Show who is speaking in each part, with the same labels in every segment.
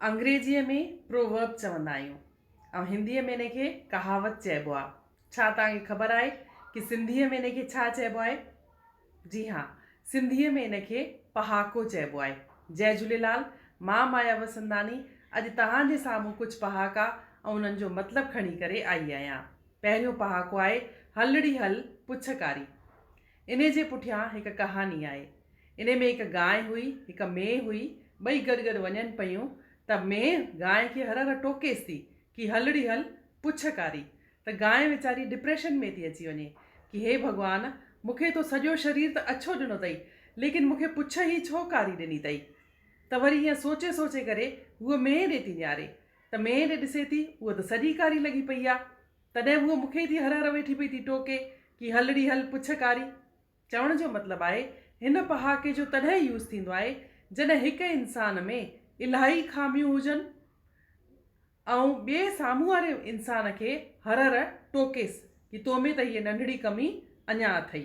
Speaker 1: अंग्रेजीअ में प्रोवर्ब चवंदा आहियूं ऐं हिंदीअ में इनखे कहावत चइबो आहे। छा तव्हांखे ख़बर आहे कि सिंधीअ में इनखे छा चइबो आहे? जी हाँ, सिंधीअ में इनखे पहाको चइबो आहे। जय झूलेलाल, मां माया वसंदानी अॼु तव्हांजे साम्हूं कुझु पहाका ऐं उन्हनि जो मतिलबु खणी करे आई आहियां। पहिरियों पहाको आहे हलड़ी हल पुछकारी। इन जे पुठियां हिकु कहानी आहे। इन में हिकु गांइ हुई, हिकु मेंहिं हुई, ॿई गॾु गॾु वञनि पियूं त मेंहिं गांइ खे हर हर टोकेसि थी कि हलड़ी हल पुछकारी। त गांइ वीचारी डिप्रेशन में थी अची वञे कि हे भॻवान, मूंखे तो सॼो शरीर त अछो ॾिनो अथई, लेकिन मूंखे पुछ ई छो कारी ॾिनी अथई। त वरी हीअं सोचे सोचे करे उहा मेंहिं ॾे थी निहारे त मेंहिं ॾे ॾिसे थी उहा त सॼी कारी लॻी पई आहे। तॾहिं उहा मूंखे थी हर हर वेठी पई थी टोके कि हलड़ी हल पुछकारी। चवण जो मतिलबु आहे हिन पहाके जो तॾहिं यूज़ थींदो आहे जॾहिं हिकु इंसान में इलाही खामियूं हुजनि ऐं ॿिए साम्हूं वारे इंसान खे हर हर टोकेसि कि तो में त हीअ नंढड़ी कमी अञा अथई।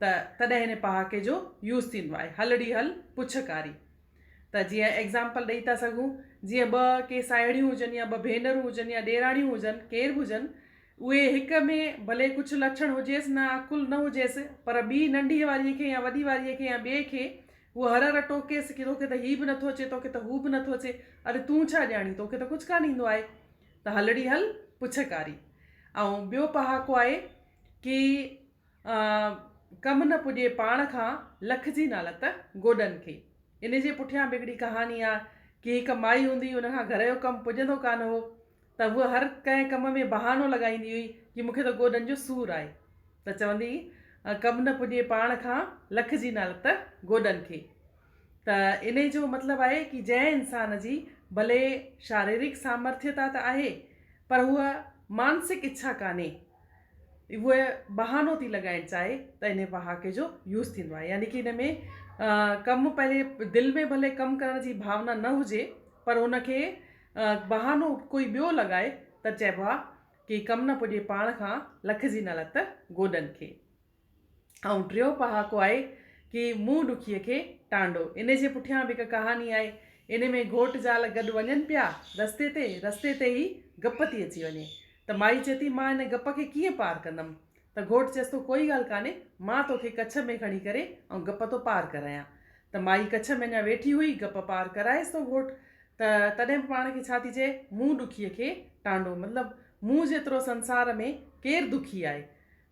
Speaker 1: तॾहिं हिन पहाके जो यूज़ थींदो आहे हलड़ी हल पुछकारी। त जीअं एग्ज़ाम्पल ॾेई था सघूं, जीअं ॿ के साहेड़ियूं हुजनि या ॿ भेनरूं हुजनि या ॾेराणियूं हुजनि, केरु बि हुजनि, उहे हिक में भले कुझु लक्षण हुजेसि न, अकुल न हुजेसि, पर ॿी नंढी वारीअ खे या वॾी वारीअ खे या ॿिए खे उहो हर हर टोकेसि कि तोखे त हीउ बि नथो अचे, तोखे त हू बि नथो अचे, अरे तूं छा ॼाणी, तोखे त कुझु कान ईंदो आहे। त हलड़ी हल पुछकारी। ऐं ॿियो पहाको आहे कि कमु न पुॼे पाण खां लख जी नालत गोॾनि खे। इन जे पुठियां बि हिकिड़ी कहानी आहे कि हिकु माई हूंदी, हुन खां घर जो कमु पुॼंदो कान हो, त उहा हर कंहिं कम में बहानो लॻाईंदी हुई कि मूंखे त गोॾनि जो सूरु आहे। त चवंदी कमु न पुॼे पाण खां लख जी नालत गोॾनि खे। त इन जो मतिलबु आहे कि जंहिं इंसान जी भले शारीरिक सामर्थ्यता त आहे पर उहा मानसिक इच्छा कान्हे, उहे बहानो थी लॻाइणु चाहे, त इन पहाके जो यूज़ थींदो आहे। यानी कि इन में कमु पहले दिलि में भले कमु करण जी भावना न हुजे पर हुनखे बहानो कोई ॿियो लॻाए त चइबो आहे कि कमु न पुॼे पाण खां लख जी नालत गोॾनि खे। ऐं टियों पहाको आहे कि मुंहुं ॾुखीअ खे टांडो। इन जे पुठियां बि हिकु कहानी आहे। इन में घोट ज़ाल गॾु वञनि पिया रस्ते ते ई गप थी अची वञे। त माई चए थी मां हिन गप खे कीअं पार कंदमि? त घोट चएसि थो कोई ॻाल्हि कान्हे, मां तोखे कच्छ में खणी करे ऐं गप थो पार करायां। त माई कच्छ में अञा वेठी हुई, गप पार कराएसि थो घोट। त तॾहिं बि पाण खे छा थी चए, मुंहुं ॾुखीअ खे टांडो, मतिलबु मूं जेतिरो संसार में केरु दुखी आहे,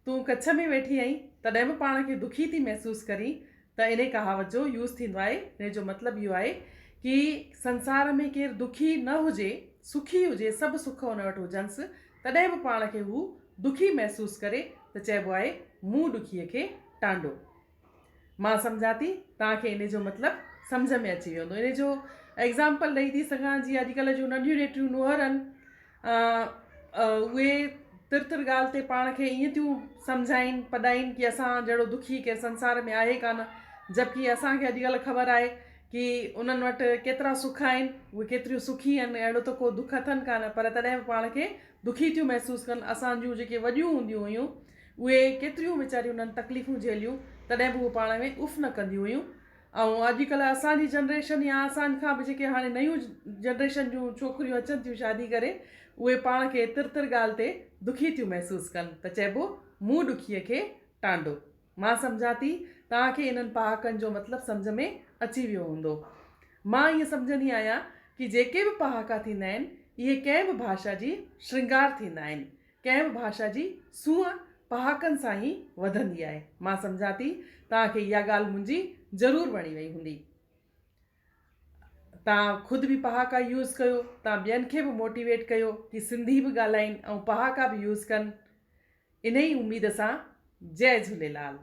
Speaker 1: तूं कच्छ में वेठी आहीं तॾहिं बि पाण खे दुखी थी महसूसु करी। त इन कहावत जो यूज़ थींदो आहे। इन जो मतिलबु इहो आहे कि संसार में केरु दुखी न हुजे, सुखी हुजे, सभु सुख हुन वटि हुजनिसि, तॾहिं बि पाण खे हू दुखी महसूसु करे त चइबो आहे मुंहुं ॾुखीअ खे टांडो। मां सम्झां थी तव्हांखे इन जो मतिलबु सम्झ में अची वेंदो। इन जो एग्ज़ाम्पल ॾेई थी सघां, जीअं अॼुकल्ह जूं नंढियूं नेटियूं नूंहर आहिनि, उहे तिर ॻाल्हि ते पाण खे ईअं थियूं सम्झाइनि पढ़ाइनि कि असां जहिड़ो दुखी केरु संसार में आहे कान, जबकि असांखे अॼुकल्ह ख़बर आहे कि उन्हनि वटि केतिरा सुख आहिनि, उहे केतिरियूं सुखी आहिनि, अहिड़ो त को दुख अथनि कान, पर तॾहिं बि पाण खे दुखी थियूं महसूसु कनि। असांजूं जेके वॾियूं हूंदियूं हुयूं उहे केतिरियूं वीचारियूं उन्हनि तकलीफ़ूं झेलियूं, तॾहिं बि उहे पाण में उफ़ न कंदियूं हुयूं। ऐं अॼुकल्ह असांजी जनरेशन या असांखां बि जेके हाणे नयूं जनरेशन जूं छोकिरियूं अचनि थियूं शादी करे, उहे पाण खे तिर ॻाल्हि ते दुखी थियूं महसूसु कनि। त चइबो मुंहुं ॾुखीअ खे टांडो। मां सम्झां थी तव्हांखे इन्हनि पहाकनि जो मतिलबु सम्झ में अची वियो हूंदो। मां ईअं सम्झंदी आहियां कि जेके बि पहाका थींदा आहिनि इहे कंहिं बि भाषा जी श्रृंगार थींदा आहिनि, कंहिं बि भाषा जी सूंहं पहाकनि सां ई वधंदी आहे। मां सम्झां थी तव्हांखे इहा ॻाल्हि मुंहिंजी ज़रूरु वणी वई हूंदी। तव्हां ख़ुदि बि पहाका यूज़ कयो, तव्हां ॿियनि खे बि मोटिवेट कयो कि सिंधी बि ॻाल्हाइनि ऐं पहाका बि यूज़ कनि। इन ई उमेद सां जय झूलेलाल।